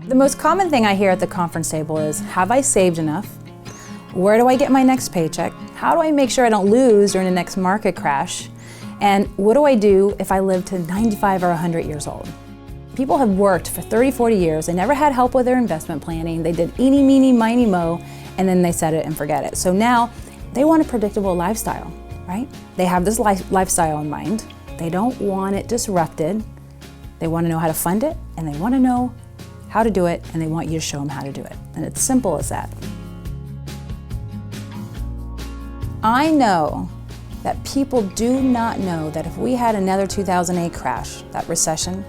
The most common thing I hear at the conference table is, have I saved enough? Where do I get my next paycheck? How do I make sure I don't lose during the next market crash? And what do I do if I live to 95 or 100 years old? People have worked for 30, 40 years. They never had help with their investment planning. They did eeny, meeny, miny, mo, and then they set it and forget it. So now they want a predictable lifestyle, right? They have this lifestyle in mind. They don't want it disrupted. They want to know how to fund it, and they want to know how to do it, and they want you to show them how to do it. And it's simple as that. I know that people do not know that if we had another 2008 crash, that recession,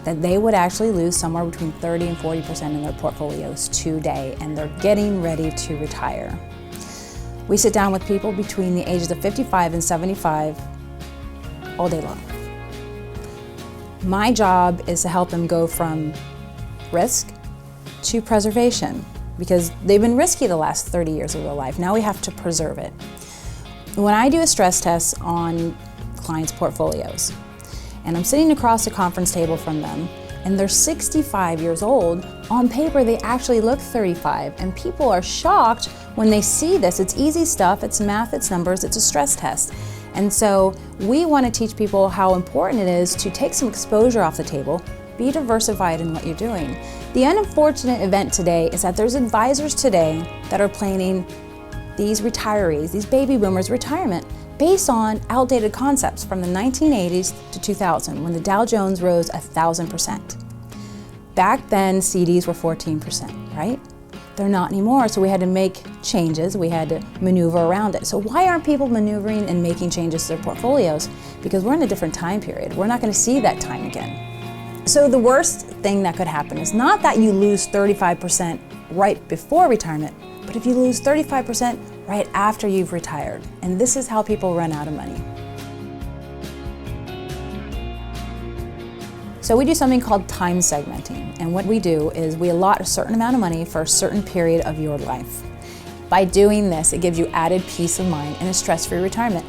that they would actually lose somewhere between 30 and 40% in their portfolios today, and they're getting ready to retire. We sit down with people between the ages of 55 and 75 all day long. My job is to help them go from risk to preservation, because they've been risky the last 30 years of their life. Now we have to preserve it. When I do a stress test on clients' portfolios, and I'm sitting across the conference table from them, and they're 65 years old, on paper they actually look 35, and people are shocked when they see this. It's easy stuff, it's math, it's numbers, it's a stress test. And so we want to teach people how important it is to take some exposure off the table, be diversified in what you're doing. The unfortunate event today is that there's advisors today that are planning these retirees, these baby boomers' retirement based on outdated concepts from the 1980s to 2000, when the Dow Jones rose 1,000%. Back then, CDs were 14%, right? They're not anymore, so we had to make changes. We had to maneuver around it. So why aren't people maneuvering and making changes to their portfolios? Because we're in a different time period. We're not going to see that time again. So the worst thing that could happen is not that you lose 35% right before retirement, but if you lose 35% right after you've retired. And this is how people run out of money. So we do something called time segmenting. And what we do is we allot a certain amount of money for a certain period of your life. By doing this, it gives you added peace of mind and a stress-free retirement.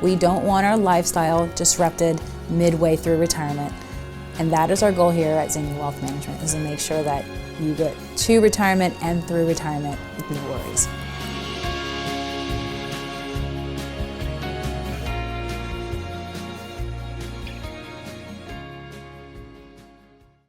We don't want our lifestyle disrupted midway through retirement. And that is our goal here at Zinnia Wealth Management, is to make sure that you get to retirement and through retirement with no worries.